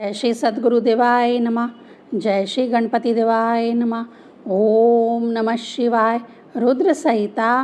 जय श्री सद्गुरु देवाय नमः। जय श्री गणपति देवाय नमः। ओम नमः शिवाय। रुद्र संहिता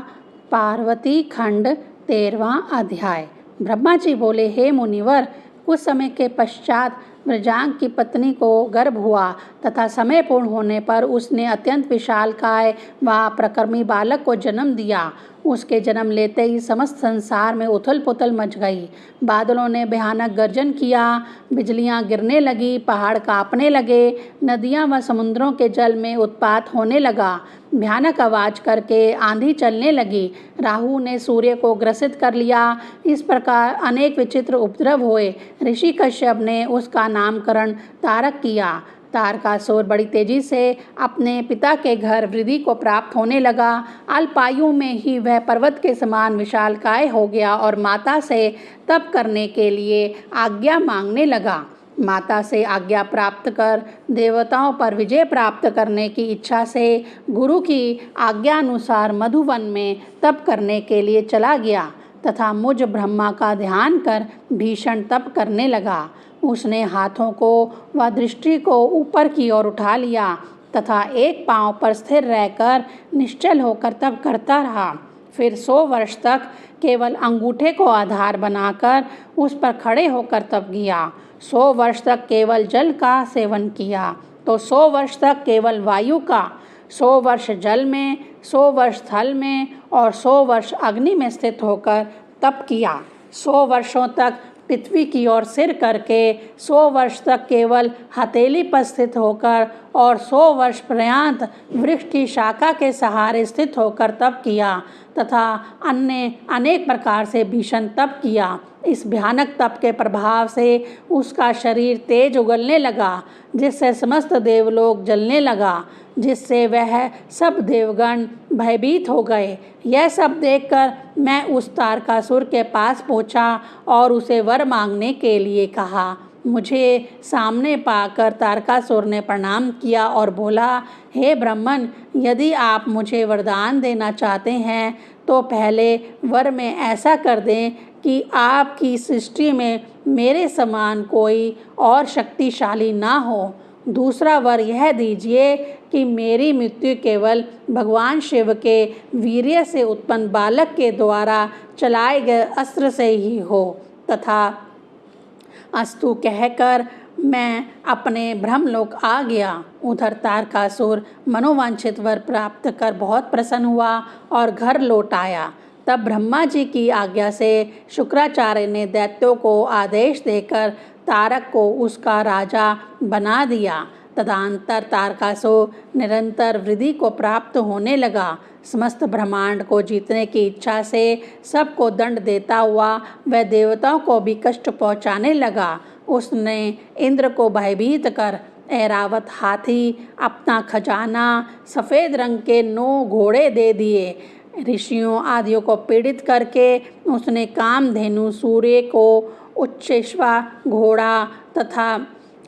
पार्वती खंड 13वां अध्याय। ब्रह्मा जी बोले, हे मुनिवर, कुछ समय के पश्चात वृजांग की पत्नी को गर्भ हुआ तथा समय पूर्ण होने पर उसने अत्यंत विशालकाय व प्रकृति बालक को जन्म दिया। उसके जन्म लेते ही समस्त संसार में उथल पुथल मच गई। बादलों ने भयानक गर्जन किया, बिजलियां गिरने लगी, पहाड़ कांपने लगे, नदियां व समुद्रों के जल में उत्पात होने लगा, भयानक आवाज करके आंधी चलने लगी, राहु ने सूर्य को ग्रसित कर लिया। इस प्रकार अनेक विचित्र उपद्रव हुए। ऋषि कश्यप ने उसका नामकरण तारक किया। तारकासुर बड़ी तेजी से अपने पिता के घर वृद्धि को प्राप्त होने लगा। अल्पायु में ही वह पर्वत के समान विशालकाय हो गया और माता से तप करने के लिए आज्ञा मांगने लगा। माता से आज्ञा प्राप्त कर देवताओं पर विजय प्राप्त करने की इच्छा से गुरु की आज्ञा अनुसार मधुवन में तप करने के लिए चला गया तथा मुझ ब्रह्मा का ध्यान कर भीषण तप करने लगा। उसने हाथों को व दृष्टि को ऊपर की ओर उठा लिया तथा एक पांव पर स्थिर रहकर निश्चल होकर तप करता रहा। फिर 100 वर्ष तक केवल अंगूठे को आधार बनाकर उस पर खड़े होकर तप किया। 100 वर्ष तक केवल जल का सेवन किया तो 100 वर्ष तक केवल वायु का, 100 वर्ष जल में, 100 वर्ष थल में और 100 वर्ष अग्नि में स्थित होकर तप किया। 100 वर्षों तक पृथ्वी की ओर सिर करके, 100 वर्ष तक केवल हथेली पर स्थित होकर और 100 वर्ष पर्यंत वृक्ष की शाखा के सहारे स्थित होकर तप किया तथा अन्य अनेक प्रकार से भीषण तप किया। इस भयानक तप के प्रभाव से उसका शरीर तेज उगलने लगा, जिससे समस्त देवलोक जलने लगा, जिससे वह सब देवगण भयभीत हो गए। यह सब देखकर मैं उस तारकासुर के पास पहुंचा और उसे वर मांगने के लिए कहा। मुझे सामने पाकर तारकासुर ने प्रणाम किया और बोला, हे ब्राह्मण, यदि आप मुझे वरदान देना चाहते हैं तो पहले वर में ऐसा कर दें कि आपकी सृष्टि में मेरे समान कोई और शक्तिशाली ना हो। दूसरा वर यह दीजिए कि मेरी मृत्यु केवल भगवान शिव के वीर्य से उत्पन्न बालक के द्वारा चलाए गए अस्त्र से ही हो। तथा अस्तु कहकर मैं अपने ब्रह्मलोक आ गया। उधर तारकासुर मनोवांछित वर प्राप्त कर बहुत प्रसन्न हुआ और घर लौट आया। तब ब्रह्मा जी की आज्ञा से शुक्राचार्य ने दैत्यों को आदेश देकर तारक को उसका राजा बना दिया। तदंतर तारकासुर निरंतर वृद्धि को प्राप्त होने लगा। समस्त ब्रह्मांड को जीतने की इच्छा से सबको दंड देता हुआ वह देवताओं को भी कष्ट पहुँचाने लगा। उसने इंद्र को भयभीत कर ऐरावत हाथी, अपना खजाना, सफ़ेद रंग के 9 घोड़े दे दिए। ऋषियों आदियों को पीड़ित करके उसने कामधेनु, सूर्य को, उच्छेश्वा घोड़ा तथा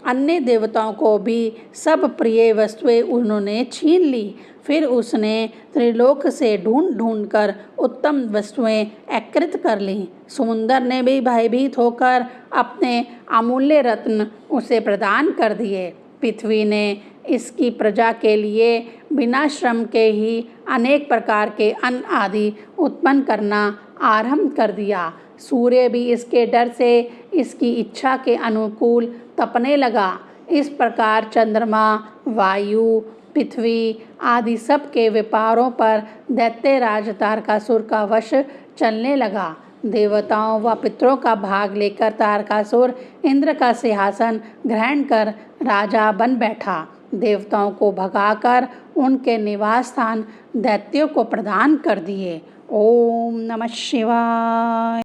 अन्य देवताओं को भी सब प्रिय वस्तुएं उन्होंने छीन ली। फिर उसने त्रिलोक से ढूंढ कर उत्तम वस्तुएं एकत्रित कर लीं। समुंदर ने भी भयभीत होकर अपने अमूल्य रत्न उसे प्रदान कर दिए। पृथ्वी ने इसकी प्रजा के लिए बिना श्रम के ही अनेक प्रकार के अन्न आदि उत्पन्न करना आरंभ कर दिया। सूर्य भी इसके डर से इसकी इच्छा के अनुकूल तपने लगा। इस प्रकार चंद्रमा, वायु, पृथ्वी आदि सब के व्यापारों पर दैत्यराज तारकासुर का वश चलने लगा। देवताओं व पितरों का भाग लेकर तारकासुर इंद्र का सिंहासन ग्रहण कर राजा बन बैठा। देवताओं को भगाकर उनके निवास स्थान दैत्यों को प्रदान कर दिए। ओम नमः शिवाय।